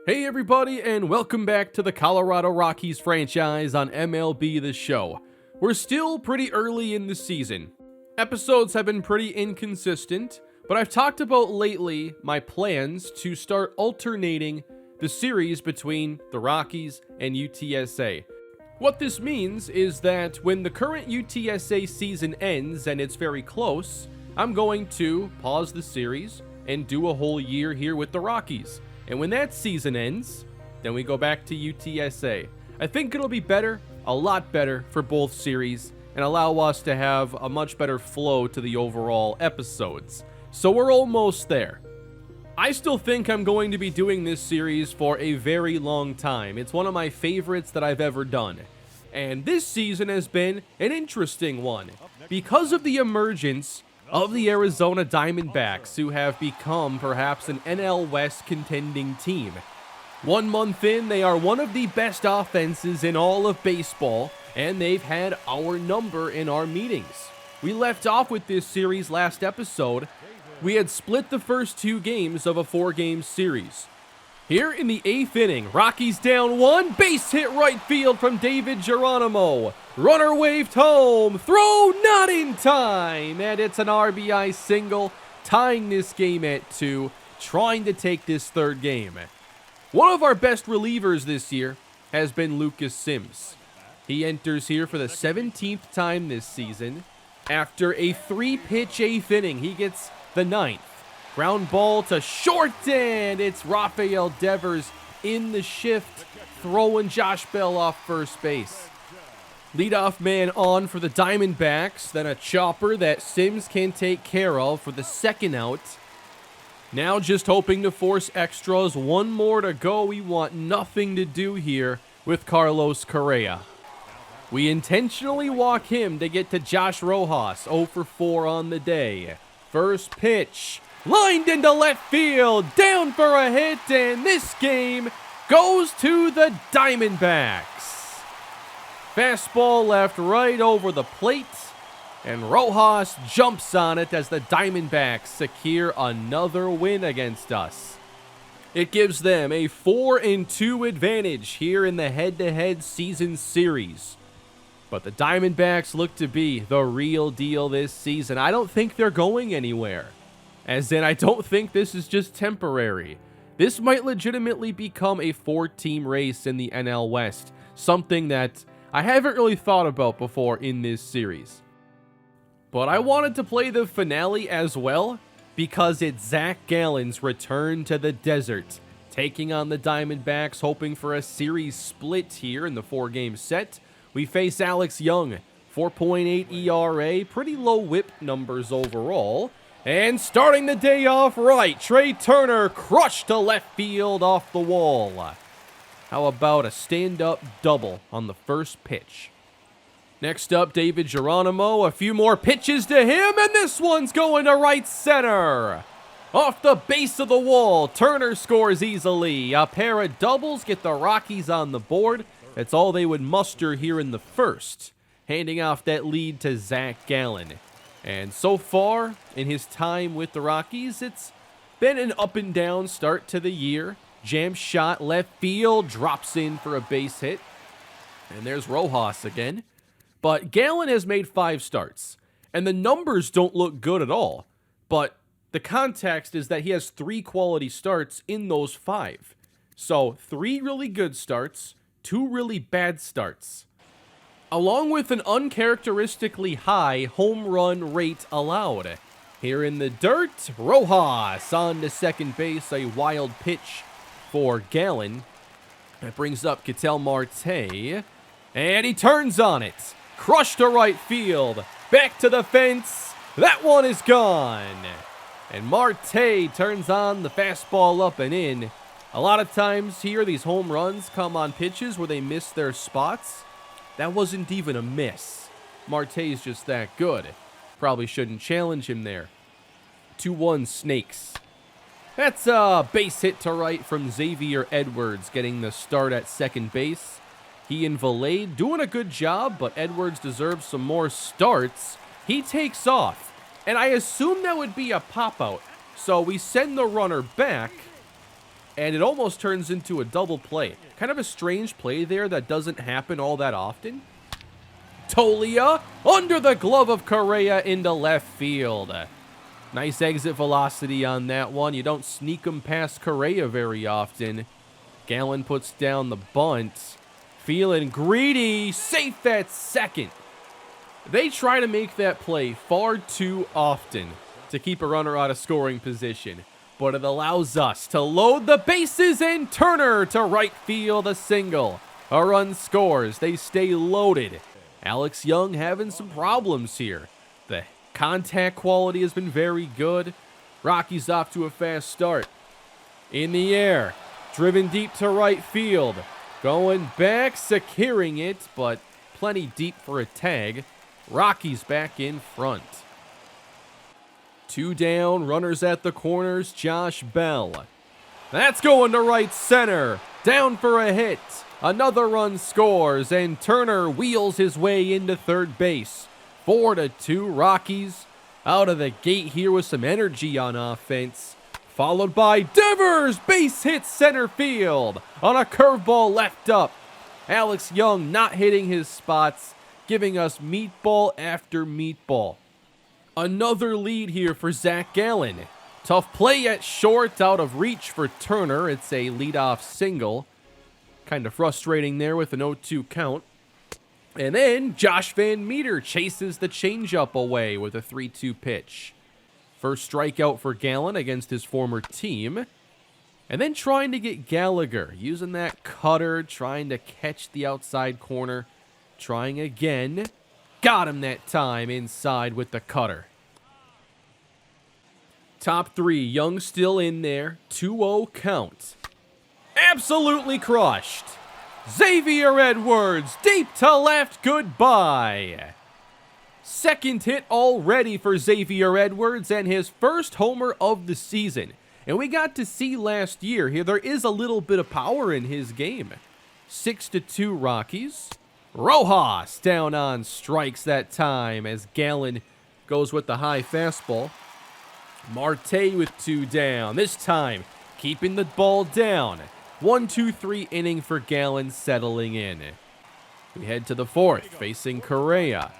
Hey everybody, and welcome back to the Colorado Rockies franchise on MLB The Show. We're still pretty early in the season. Episodes have been pretty inconsistent, but I've talked about lately my plans to start alternating the series between the Rockies and UTSA. What this means is that when the current UTSA season ends and it's very close, I'm going to pause the series and do a whole year here with the Rockies. And when that season ends, then we go back to UTSA. I think it'll be better, a lot better for both series, and allow us to have a much better flow to the overall episodes. So we're almost there. I still think I'm going to be doing this series for a very long time. It's one of my favorites that I've ever done. And this season has been an interesting one because of the emergence of the Arizona Diamondbacks, who have become perhaps an NL West contending team. 1 month in, they are one of the best offenses in all of baseball, and they've had our number in our meetings. We left off with this series last episode. We had split the first 2 games of a 4-game series. Here in the 8th inning, Rockies down 1, base hit right field from David Geronimo. Runner waved home, throw not in time, and it's an RBI single, tying this game at 2, trying to take this 3rd game. One of our best relievers this year has been Lucas Sims. He enters here for the 17th time this season. After a 3-pitch 8th inning, he gets the 9th. Ground ball to short, and it's Rafael Devers in the shift, throwing Josh Bell off first base. Leadoff man on for the Diamondbacks, then a chopper that Sims can take care of for the 2nd out. Now just hoping to force extras, 1 more to go. We want nothing to do here with Carlos Correa. We intentionally walk him to get to Josh Rojas, 0 for 4 on the day. First pitch, lined into left field, down for a hit, and this game goes to the Diamondbacks. Fastball left right over the plate, and Rojas jumps on it as the Diamondbacks secure another win against us. It gives them a 4-2 advantage here in the head-to-head season series. But the Diamondbacks look to be the real deal this season. I don't think they're going anywhere. As in, I don't think this is just temporary. This might legitimately become a 4-team race in the NL West, something that I haven't really thought about before in this series. But I wanted to play the finale as well because it's Zach Gallen's return to the desert, taking on the Diamondbacks, hoping for a series split here in the 4-game set. We face Alex Young, 4.8 ERA, pretty low whip numbers overall. And starting the day off right, Trey Turner crushed to left field off the wall. How about a stand-up double on the first pitch? Next up, David Geronimo, a few more pitches to him, and this one's going to right center. Off the base of the wall, Turner scores easily. A pair of doubles get the Rockies on the board. That's all they would muster here in the first, handing off that lead to Zach Gallen. And so far, in his time with the Rockies, it's been an up-and-down start to the year. Jam shot left field, drops in for a base hit. And there's Rojas again. But Gallen has made 5 starts, and the numbers don't look good at all. But the context is that he has 3 quality starts in those 5. So 3 really good starts, 2 really bad starts, along with an uncharacteristically high home run rate allowed. Here in the dirt, Rojas on to second base, a wild pitch for Gallen. That brings up Ketel Marte, and he turns on it. Crushed to right field, back to the fence. That one is gone. And Marte turns on the fastball up and in. A lot of times here, these home runs come on pitches where they miss their spots. That wasn't even a miss. Marte's just that good. Probably shouldn't challenge him there. 2-1 Snakes. That's a base hit to right from Xavier Edwards, getting the start at second base. He and Valade doing a good job, but Edwards deserves some more starts. He takes off, and I assume that would be a pop-out. So we send the runner back, and it almost turns into a double play. Kind of a strange play there that doesn't happen all that often. Tolia under the glove of Correa into left field. Nice exit velocity on that one. You don't sneak them past Correa very often. Gallen puts down the bunt. Feeling greedy. Safe at second. They try to make that play far too often to keep a runner out of scoring position, but it allows us to load the bases and Turner to right field, a single. A run scores. They stay loaded. Alex Young having some problems here. The contact quality has been very good. Rockies off to a fast start. In the air. Driven deep to right field. Going back, securing it, but plenty deep for a tag. Rockies back in front. 2 down, runners at the corners, Josh Bell. That's going to right center. Down for a hit. Another run scores, and Turner wheels his way into third base. 4-2 Rockies. Out of the gate here with some energy on offense. Followed by Devers, base hit center field on a curveball left up. Alex Young not hitting his spots, giving us meatball after meatball. Another lead here for Zach Gallen. Tough play at short, out of reach for Turner. It's a leadoff single. Kind of frustrating there with an 0-2 count. And then Josh Van Meter chases the changeup away with a 3-2 pitch. First strikeout for Gallen against his former team. And then trying to get Gallagher, using that cutter, trying to catch the outside corner. Trying again. Got him that time inside with the cutter. Top 3, Young still in there. 2-0 count. Absolutely crushed. Xavier Edwards, deep to left, goodbye. Second hit already for Xavier Edwards and his first homer of the season. And we got to see last year here, there is a little bit of power in his game. 6-2 Rockies. Rojas down on strikes that time as Gallen goes with the high fastball. Marte with 2 down. This time, keeping the ball down. 1-2-3 inning for Gallen settling in. We head to the 4th, facing Correa.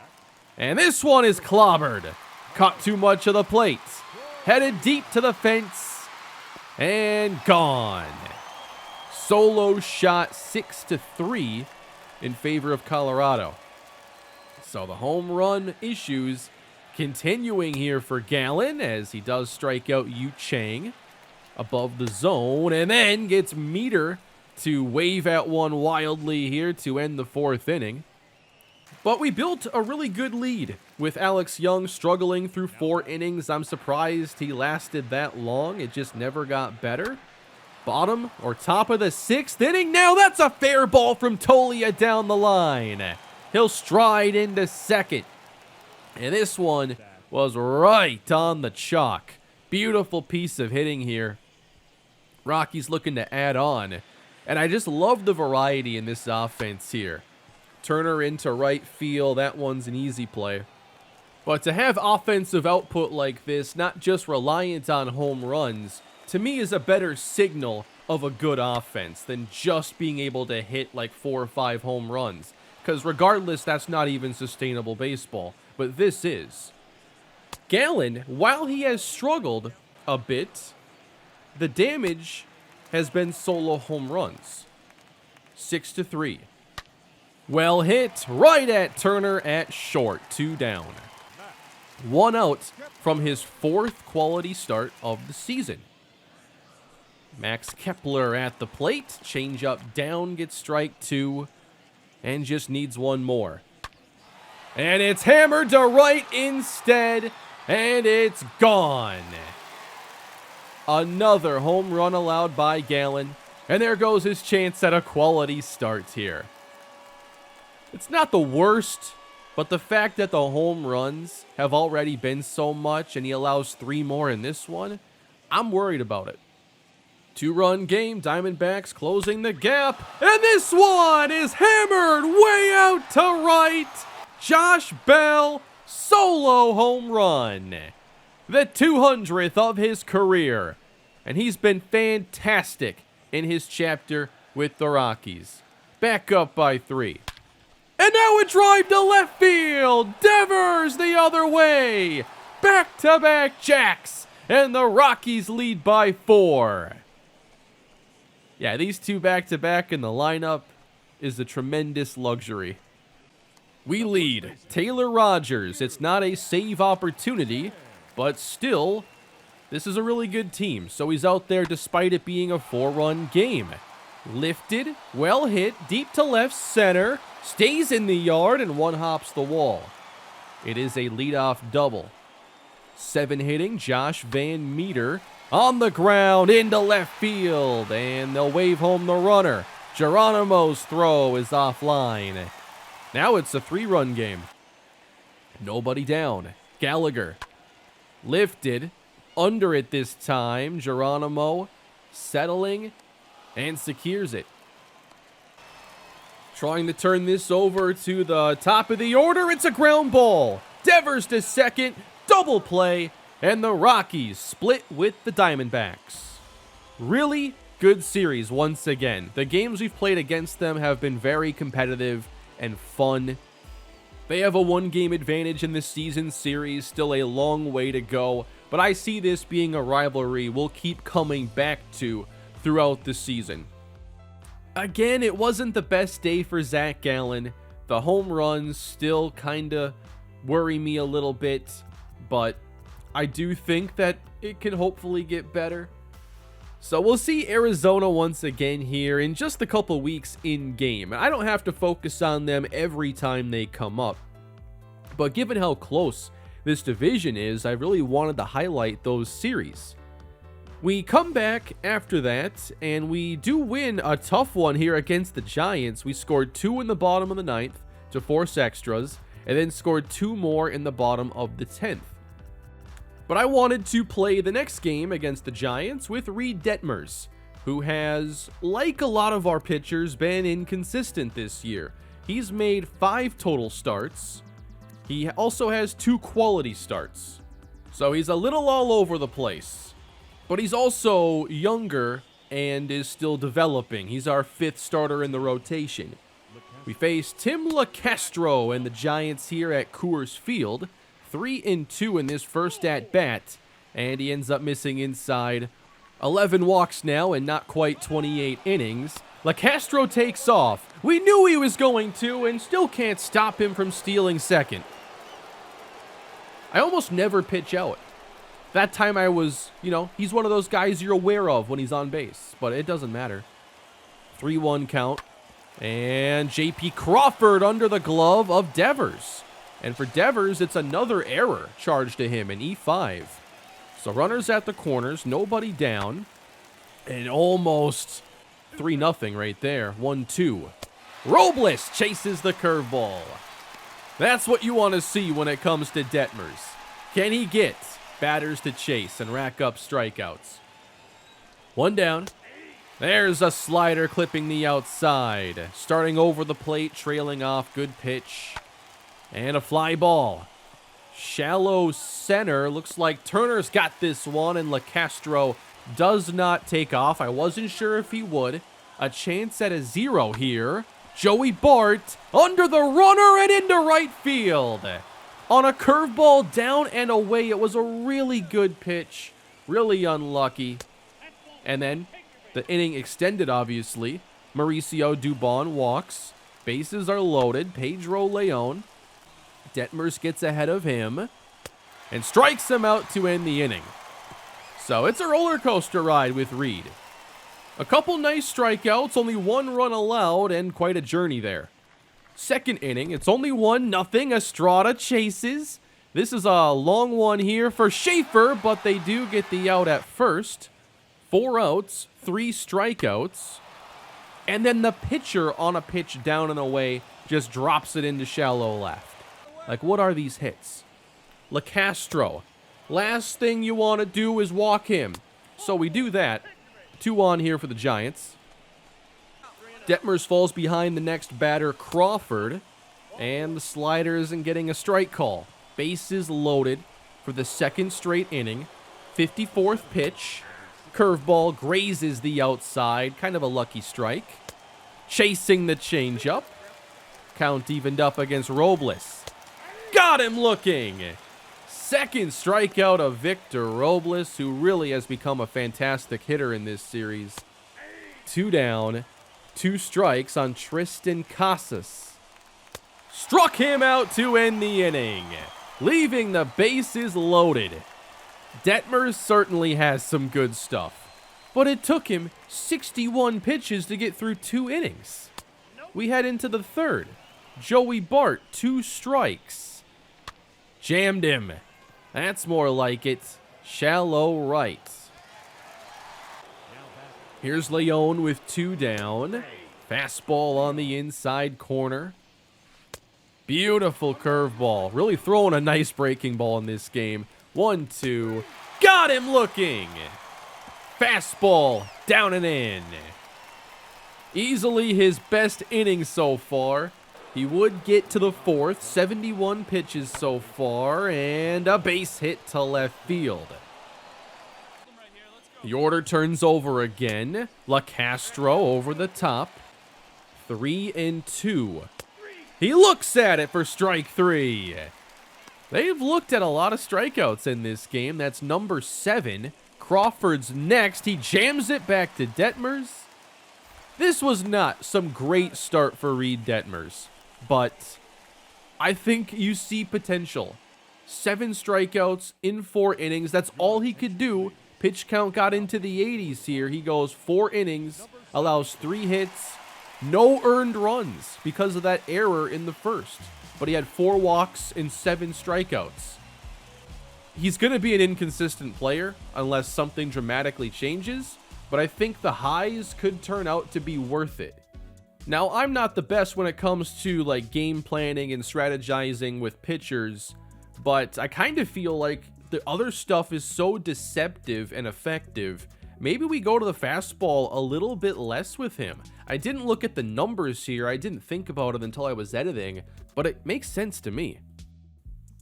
And this one is clobbered. Caught too much of the plate. Headed deep to the fence. And gone. Solo shot 6-3 in favor of Colorado. So the home run issues continuing here for Gallen as he does strike out Yu Chang above the zone, and then gets Meter to wave at one wildly here to end the 4th inning. But we built a really good lead with Alex Young struggling through 4 innings. I'm surprised he lasted that long. It just never got better. Bottom or top of the 6th inning. Now that's a fair ball from Tolia down the line. He'll stride into second. And this one was right on the chalk. Beautiful piece of hitting here. Rockies looking to add on. And I just love the variety in this offense here. Turner into right field. That one's an easy play. But to have offensive output like this, not just reliant on home runs, to me is a better signal of a good offense than just being able to hit like 4 or 5 home runs. Because regardless, that's not even sustainable baseball. But this is. Gallen, while he has struggled a bit, the damage has been solo home runs. 6-3. Well hit, right at Turner at short, 2 down. 1 out from his 4th quality start of the season. Max Kepler at the plate, change up down, gets strike 2, and just needs 1 more. And it's hammered to right instead, and it's gone. Another home run allowed by Gallen, and there goes his chance at a quality start here. It's not the worst, but the fact that the home runs have already been so much and he allows 3 more in this one, I'm worried about it. 2-run game, Diamondbacks closing the gap, and this one is hammered way out to right. Josh Bell, solo home run. The 200th of his career. and he's been fantastic in his chapter with the Rockies. Back up by 3. And now a drive to left field. Devers the other way. Back-to-back jacks, and the Rockies lead by 4. Yeah, these two back-to-back in the lineup is a tremendous luxury. We lead. Taylor Rogers. It's not a save opportunity, but still, this is a really good team. So he's out there despite it being a 4-run game. Lifted, well hit, deep to left center, stays in the yard, and one hops the wall. It is a leadoff double. 7 hitting, Josh Van Meter on the ground into left field, and they'll wave home the runner. Geronimo's throw is offline. Now it's a 3-run game. Nobody down. Gallagher lifted, under it this time. Geronimo settling and secures it. Trying to turn this over to the top of the order. It's a ground ball. Devers to second. Double play, and the Rockies split with the Diamondbacks. Really good series once again. The games we've played against them have been very competitive and fun. They have a 1-game advantage in this season series, still a long way to go, but I see this being a rivalry we'll keep coming back to throughout the season. Again, it wasn't the best day for Zach Gallen. The home runs still kinda worry me a little bit, but I do think that it can hopefully get better. So we'll see Arizona once again here in just a couple weeks in game. I don't have to focus on them every time they come up, but given how close this division is, I really wanted to highlight those series. We come back after that, and we do win a tough one here against the Giants. We scored 2 in the bottom of the 9th to force extras, and then scored 2 more in the bottom of the 10th. But I wanted to play the next game against the Giants with Reed Detmers, who has, like a lot of our pitchers, been inconsistent this year. He's made 5 total starts. He also has 2 quality starts. So he's a little all over the place. But he's also younger and is still developing. He's our 5th starter in the rotation. We face Tim LaCastro and the Giants here at Coors Field. 3-2 in this first at-bat, and he ends up missing inside. 11 walks now and not quite 28 innings. LaCastro takes off. We knew he was going to, and still can't stop him from stealing second. I almost never pitch out. That time I was, he's one of those guys you're aware of when he's on base, but it doesn't matter. 3-1 count, and J.P. Crawford under the glove of Devers. And for Devers, it's another error charged to him in E5. So runners at the corners, nobody down. And almost 3-0 right there. 1-2. Robles chases the curveball. That's what you want to see when it comes to Detmers. Can he get batters to chase and rack up strikeouts? 1 down. There's a slider clipping the outside. Starting over the plate, trailing off. Good pitch. And a fly ball. Shallow center. Looks like Turner's got this one, and LaCastro does not take off. I wasn't sure if he would. A chance at a 0 here. Joey Bart under the runner and into right field. On a curveball down and away. It was a really good pitch. Really unlucky. And then the inning extended, obviously. Mauricio Dubon walks. Bases are loaded. Pedro Leon. Detmers gets ahead of him and strikes him out to end the inning. So it's a roller coaster ride with Reed. A couple nice strikeouts, only 1 run allowed, and quite a journey there. Second inning, it's only 1-0. Estrada chases. This is a long one here for Schaefer, but they do get the out at first. 4 outs, 3 strikeouts. And then the pitcher on a pitch down and away just drops it into shallow left. Like, what are these hits? LaCastro. Last thing you want to do is walk him. So we do that. 2 on here for the Giants. Detmers falls behind the next batter, Crawford. And the slider isn't getting a strike call. Bases loaded for the 2nd straight inning. 54th pitch. Curveball grazes the outside. Kind of a lucky strike. Chasing the changeup. Count evened up against Robles. Got him looking. Second strikeout of Victor Robles, who really has become a fantastic hitter in this series. 2 down, 2 strikes on Tristan Casas. Struck him out to end the inning, leaving the bases loaded. Detmers certainly has some good stuff, but it took him 61 pitches to get through 2 innings. We head into the third. Joey Bart, 2 strikes. Jammed him. That's more like it. Shallow right. Here's Leon with 2 down. Fastball on the inside corner. Beautiful curveball. Really throwing a nice breaking ball in this game. 1-2. Got him looking. Fastball down and in. Easily his best inning so far. He would get to the 4th, 71 pitches so far, and a base hit to left field. The order turns over again. LaCastro over the top. 3-2. He looks at it for strike 3. They've looked at a lot of strikeouts in this game. That's number 7. Crawford's next. He jams it back to Detmers. This was not some great start for Reed Detmers, but I think you see potential. 7 strikeouts in 4 innings. That's all he could do. Pitch count got into the 80s here. He goes 4 innings, allows 3 hits, no earned runs because of that error in the first. But he had 4 walks and 7 strikeouts. He's going to be an inconsistent player unless something dramatically changes, but I think the highs could turn out to be worth it. Now, I'm not the best when it comes to like game planning and strategizing with pitchers, but I kind of feel like the other stuff is so deceptive and effective. Maybe we go to the fastball a little bit less with him. I didn't look at the numbers here. I didn't think about it until I was editing, but it makes sense to me.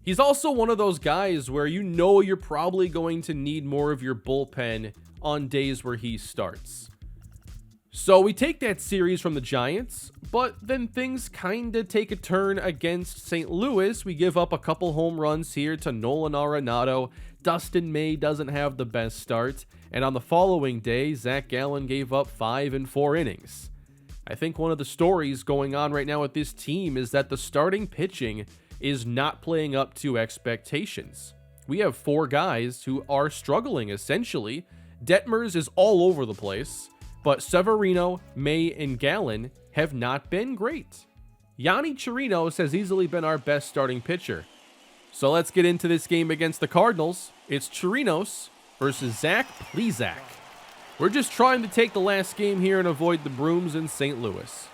He's also one of those guys where you know you're probably going to need more of your bullpen on days where he starts. So we take that series from the Giants, but then things kind of take a turn against St. Louis. We give up a couple home runs here to Nolan Arenado. Dustin May doesn't have the best start. And on the following day, Zach Gallen gave up 5 in 4 innings. I think one of the stories going on right now with this team is that the starting pitching is not playing up to expectations. We have 4 guys who are struggling, essentially. Detmers is all over the place, but Severino, May, and Gallen have not been great. Yanni Chirinos has easily been our best starting pitcher. So let's get into this game against the Cardinals. It's Chirinos versus Zach Plesac. We're just trying to take the last game here and avoid the brooms in St. Louis.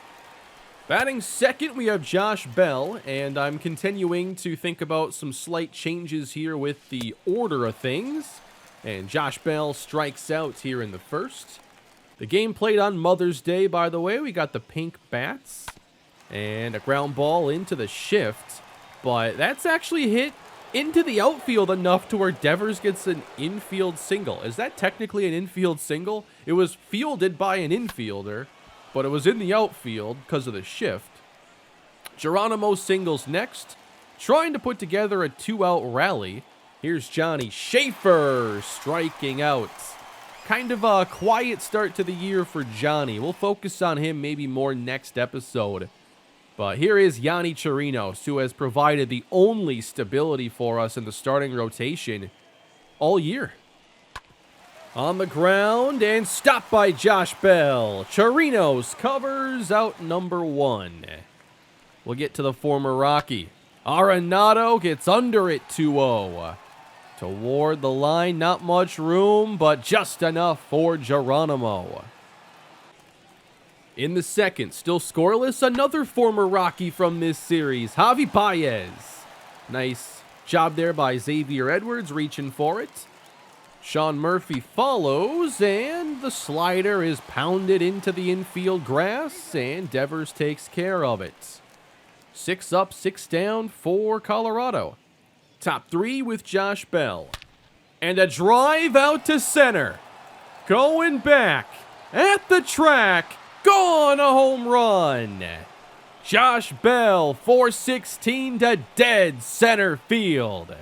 Batting second, we have Josh Bell, and I'm continuing to think about some slight changes here with the order of things. And Josh Bell strikes out here in the first. The game played on Mother's Day, by the way. We got the pink bats and a ground ball into the shift. But that's actually hit into the outfield enough to where Devers gets an infield single. Is that technically an infield single? It was fielded by an infielder, but it was in the outfield because of the shift. Geronimo singles next, trying to put together a 2-out rally. Here's Johnny Schaefer striking out. Kind of a quiet start to the year for Johnny. We'll focus on him maybe more next episode. But here is Yanni Chirinos, who has provided the only stability for us in the starting rotation all year. On the ground and stopped by Josh Bell. Chirinos covers out number 1. We'll get to the former Rocky. Arenado gets under it 2-0. Toward the line, not much room, but just enough for Geronimo. In the second, still scoreless, another former Rocky from this series, Javi Baez. Nice job there by Xavier Edwards, reaching for it. Sean Murphy follows, and the slider is pounded into the infield grass, and Devers takes care of it. 6 up, 6 down for Colorado. Top 3 with Josh Bell. And a drive out to center. going back at the track, gone, a home run. Josh Bell, 416 to dead center field.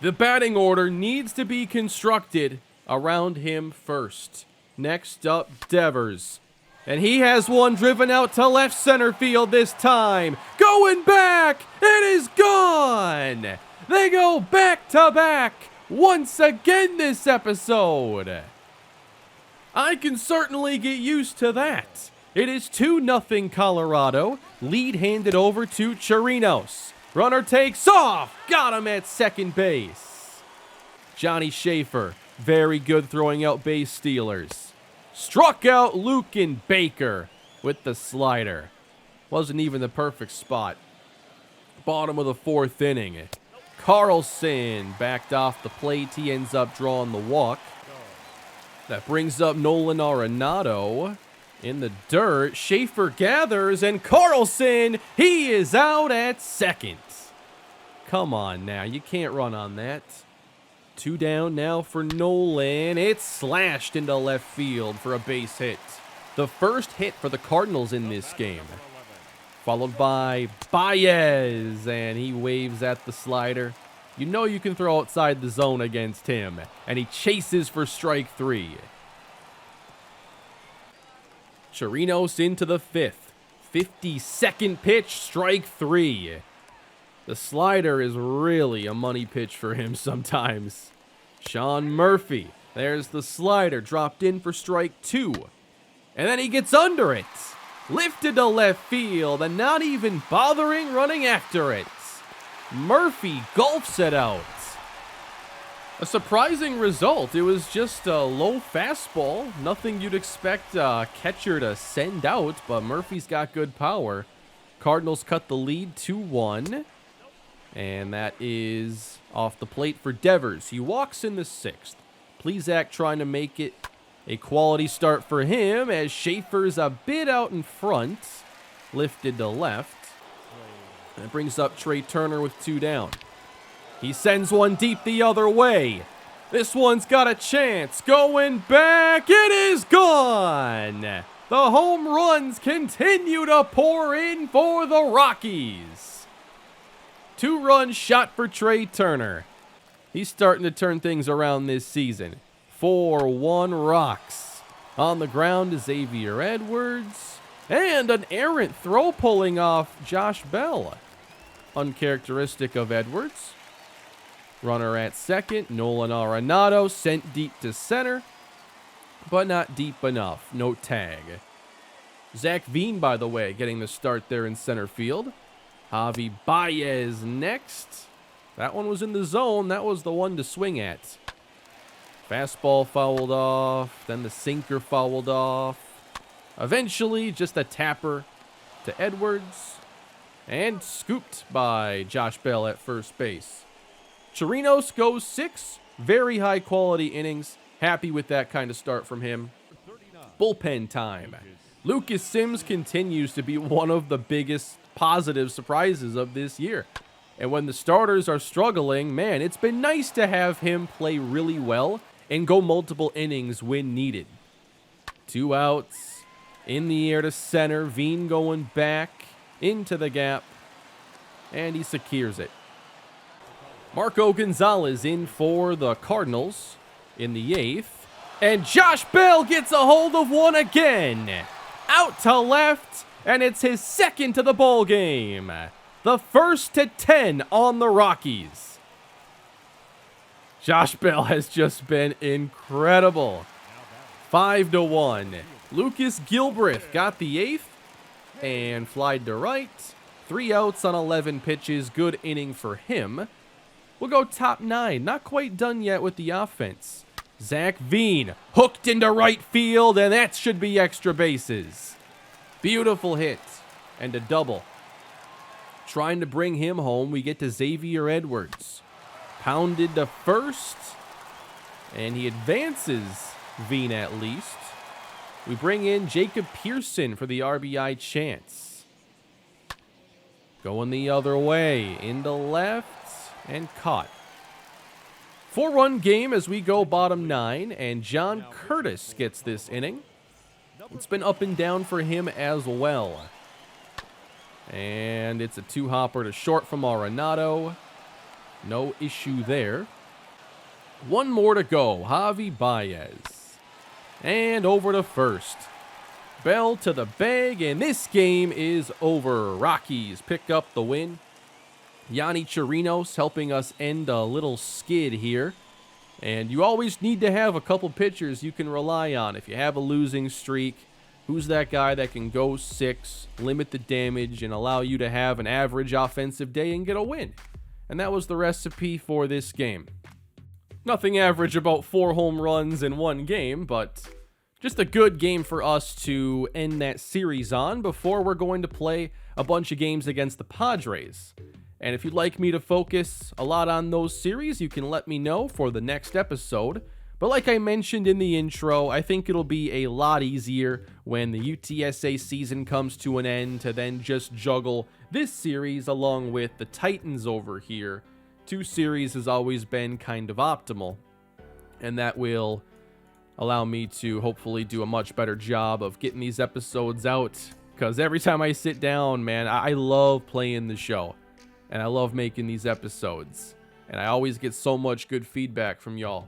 The batting order needs to be constructed around him first. Next up, Devers. And he has one driven out to left center field this time. Going back, it is gone. They go back to back once again this episode. I can certainly get used to that. It is 2-0 Colorado. Lead handed over to Chirinos. Runner takes off. Got him at second base. Johnny Schaefer, very good throwing out base stealers. Struck out Luken Baker with the slider. Wasn't even the perfect spot. Bottom of the fourth inning. Carlson backed off the plate. He ends up drawing the walk. That brings up Nolan Arenado in the dirt. Schaefer gathers, and Carlson, he is out at second. Come on now, you can't run on that. 2 down now for Nolan. It's slashed into left field for a base hit. The first hit for the Cardinals in this game. Followed by Baez, and he waves at the slider. You know you can throw outside the zone against him, and he chases for strike 3. Chirinos into the 5th. 52nd pitch, strike 3. The slider is really a money pitch for him sometimes. Sean Murphy, there's the slider, dropped in for strike 2. And then he gets under it. Lifted to left field and not even bothering running after it. Murphy gulps it out. A surprising result. It was just a low fastball. Nothing you'd expect a catcher to send out, but Murphy's got good power. Cardinals cut the lead 2-1. And that is off the plate for Devers. He walks in the 6th. Plesac trying to make it a quality start for him as Schaefer's a bit out in front. Lifted to left. And it brings up Trey Turner with 2 down. He sends one deep the other way. This one's got a chance. Going back. It is gone. The home runs continue to pour in for the Rockies. 2-run shot for Trey Turner. He's starting to turn things around this season. 4-1 Rocks. On the ground is Xavier Edwards. And an errant throw pulling off Josh Bell. Uncharacteristic of Edwards. Runner at second. Nolan Arenado sent deep to center. But not deep enough. No tag. Zach Veen, by the way, getting the start there in center field. Javi Baez next. That one was in the zone. That was the one to swing at. Fastball fouled off. Then the sinker fouled off. Eventually, just a tapper to Edwards. And scooped by Josh Bell at first base. Chirinos goes 6. Very high quality innings. Happy with that kind of start from him. Bullpen time. Lucas Sims continues to be one of the biggest positive surprises of this year. And when the starters are struggling, man, it's been nice to have him play really well and go multiple innings when needed. 2 outs. In the air to center. Veen going back into the gap. And he secures it. Marco Gonzalez in for the Cardinals in the 8th. And Josh Bell gets a hold of one again. Out to left, and it's his second to the ball game. The first to 10 on the Rockies. Josh Bell has just been incredible. 5-1. Lucas Gilbreth got the 8th and flied to right. 3 outs on 11 pitches. Good inning for him. We'll go top 9. Not quite done yet with the offense. Zach Veen hooked into right field, and that should be extra bases. Beautiful hit and a double. Trying to bring him home, we get to Xavier Edwards. Pounded to first, and he advances Veen at least. We bring in Jacob Pearson for the RBI chance. Going the other way, into left, and caught. 4-run game as we go bottom 9, and John Curtis gets this inning. It's been up and down for him as well. And it's a 2-hopper to short from Arenado. No issue there. One more to go. Javi Baez. And over to first. Bell to the bag, and this game is over. Rockies pick up the win. Yanni Chirinos helping us end a little skid here. And you always need to have a couple pitchers you can rely on. If you have a losing streak, who's that guy that can go 6, limit the damage, and allow you to have an average offensive day and get a win? And that was the recipe for this game. Nothing average about 4 home runs in one game, but just a good game for us to end that series on before we're going to play a bunch of games against the Padres. And if you'd like me to focus a lot on those series, you can let me know for the next episode. But like I mentioned in the intro, I think it'll be a lot easier when the UTSA season comes to an end to then just juggle this series along with the Titans over here. 2 series has always been kind of optimal, and that will allow me to hopefully do a much better job of getting these episodes out, because every time I sit down, man, I love playing the show. And I love making these episodes. And I always get so much good feedback from y'all.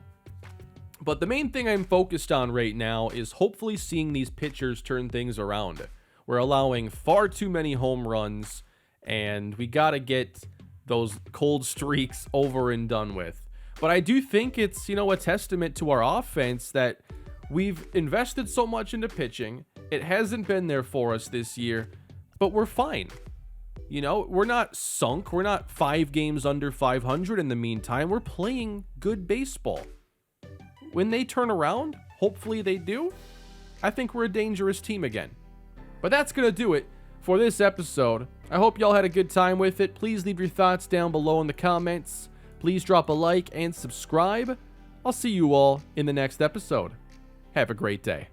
But the main thing I'm focused on right now is hopefully seeing these pitchers turn things around. We're allowing far too many home runs. And we got to get those cold streaks over and done with. But I do think it's, a testament to our offense that we've invested so much into pitching. It hasn't been there for us this year. But we're fine. We're not sunk. We're not 5 games under 500 in the meantime. We're playing good baseball. When they turn around, hopefully they do, I think we're a dangerous team again. But that's going to do it for this episode. I hope y'all had a good time with it. Please leave your thoughts down below in the comments. Please drop a like and subscribe. I'll see you all in the next episode. Have a great day.